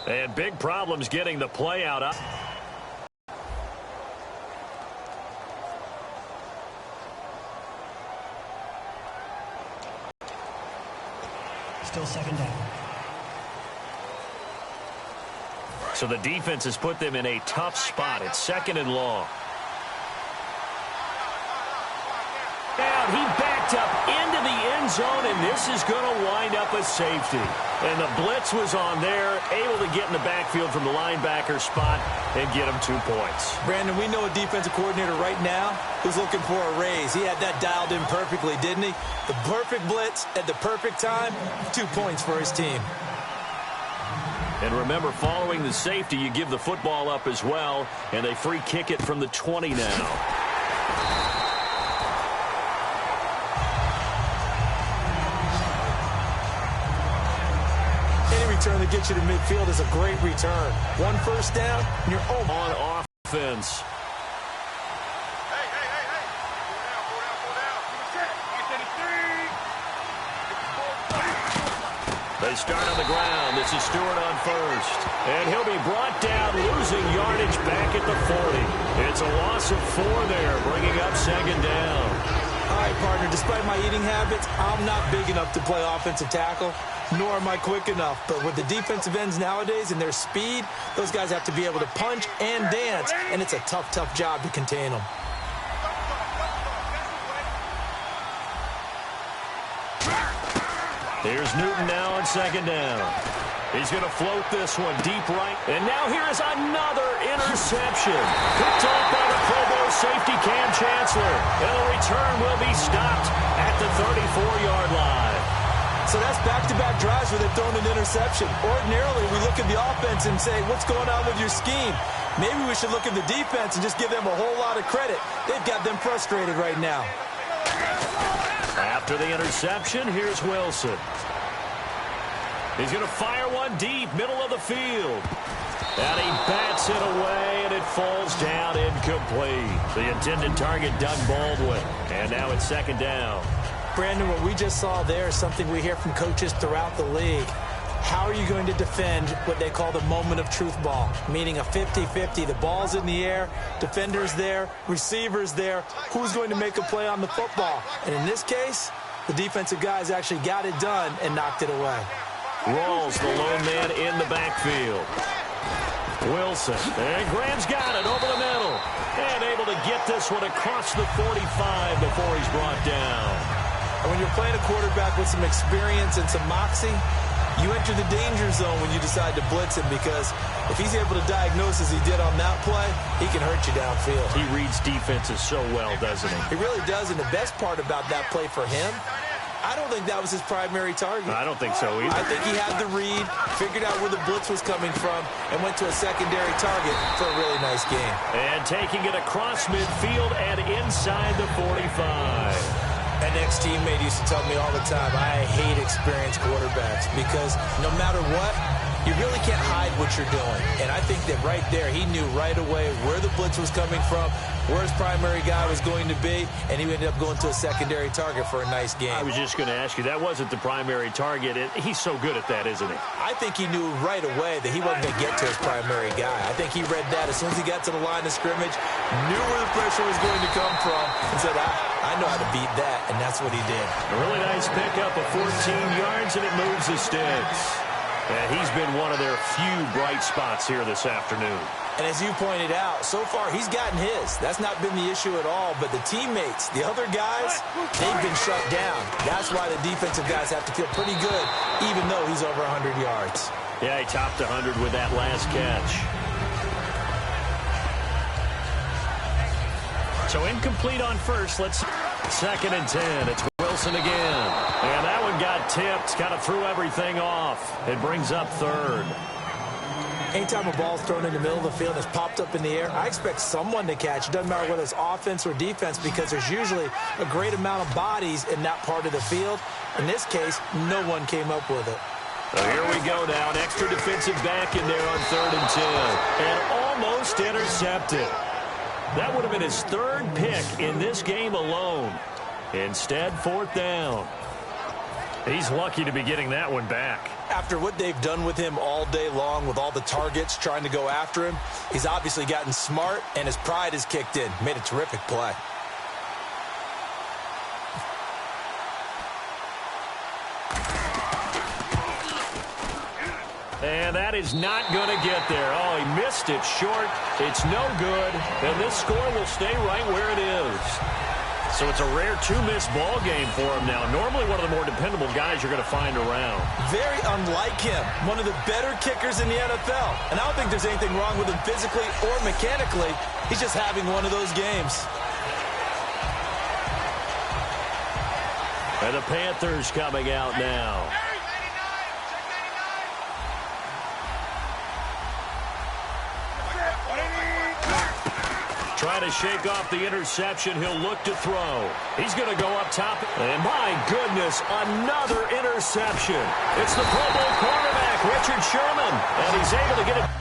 And big problems getting the play out. Still second down. So the defense has put them in a tough spot. It's second and long. Down, he backed up into the end zone, and this is going to wind up a safety. And the blitz was on there, able to get in the backfield from the linebacker spot and get him 2 points. Brandon, we know a defensive coordinator right now who's looking for a raise. He had that dialed in perfectly, didn't he? The perfect blitz at the perfect time, 2 points for his team. And remember, following the safety, you give the football up as well, and they free kick it from the 20 now. Return that gets you to midfield is a great return. 1 first down, and you're home. On offense. They start on the ground. This is Stewart on first. And he'll be brought down, losing yardage back at the 40. It's a loss of 4 there, bringing up second down. All right, partner, despite my eating habits, I'm not big enough to play offensive tackle, nor am I quick enough. But with the defensive ends nowadays and their speed, those guys have to be able to punch and dance, and it's a tough, tough job to contain them. Here's Newton now on second down. He's going to float this one deep right. And now here is another interception. Picked off by the Pro Bowl safety Cam Chancellor. And the return will be stopped at the 34-yard line. So that's back-to-back drives where they've thrown an interception. Ordinarily, we look at the offense and say, what's going on with your scheme? Maybe we should look at the defense and just give them a whole lot of credit. They've got them frustrated right now. After the interception, here's Wilson. He's going to fire one deep, middle of the field. And he bats it away, and it falls down incomplete. The intended target, Doug Baldwin. And now it's second down. Brandon, what we just saw there is something we hear from coaches throughout the league. How are you going to defend what they call the moment of truth ball, meaning a 50-50? The ball's in the air, defender's there, receiver's there. Who's going to make a play on the football? And in this case, the defensive guys actually got it done and knocked it away. Rawls, the lone man in the backfield. Wilson, and Graham's got it over the middle. And able to get this one across the 45 before he's brought down. And when you're playing a quarterback with some experience and some moxie, you enter the danger zone when you decide to blitz him, because if he's able to diagnose as he did on that play, he can hurt you downfield. He reads defenses so well, doesn't he? He really does, and the best part about that play for him, I don't think that was his primary target. I don't think so either. I think he had the read, figured out where the blitz was coming from, and went to a secondary target for a really nice game. And taking it across midfield and inside the 45. An ex-teammate used to tell me all the time, I hate experienced quarterbacks, because no matter what, you really can't hide what you're doing. And I think that right there, he knew right away where the blitz was coming from, where his primary guy was going to be, and he ended up going to a secondary target for a nice game. I was just going to ask you, that wasn't the primary target. He's so good at that, isn't he? I think he knew right away that he wasn't going to get to his primary guy. I think he read that as soon as he got to the line of scrimmage, knew where the pressure was going to come from, and said, I know how to beat that, and that's what he did. A really nice pickup of 14 yards, and it moves the sticks. And he's been one of their few bright spots here this afternoon. And as you pointed out, so far he's gotten his. That's not been the issue at all. But the teammates, the other guys, they've been shut down. That's why the defensive guys have to feel pretty good, even though he's over 100 yards. Yeah, he topped 100 with that last catch. So incomplete on first. Let's second and 10. It's Wilson again. And that one got tipped, kind of threw everything off. It brings up third. Anytime a ball's thrown in the middle of the field and it's popped up in the air, I expect someone to catch. It doesn't matter whether it's offense or defense, because there's usually a great amount of bodies in that part of the field. In this case, no one came up with it. So here we go now. An extra defensive back in there on 3rd and 10. And almost intercepted. That would have been his 3rd pick in this game alone. Instead, 4th down. He's lucky to be getting that one back. After what they've done with him all day long, with all the targets trying to go after him, he's obviously gotten smart, and his pride has kicked in. Made a terrific play. And that is not going to get there. Oh, he missed it short. It's no good. And this score will stay right where it is. So it's a rare two-miss ball game for him now. Normally one of the more dependable guys you're going to find around. Very unlike him. One of the better kickers in the NFL. And I don't think there's anything wrong with him physically or mechanically. He's just having one of those games. And the Panthers coming out now. Trying to shake off the interception. He'll look to throw. He's going to go up top. And my goodness, another interception. It's the Pro Bowl cornerback, Richard Sherman. And he's able to get it.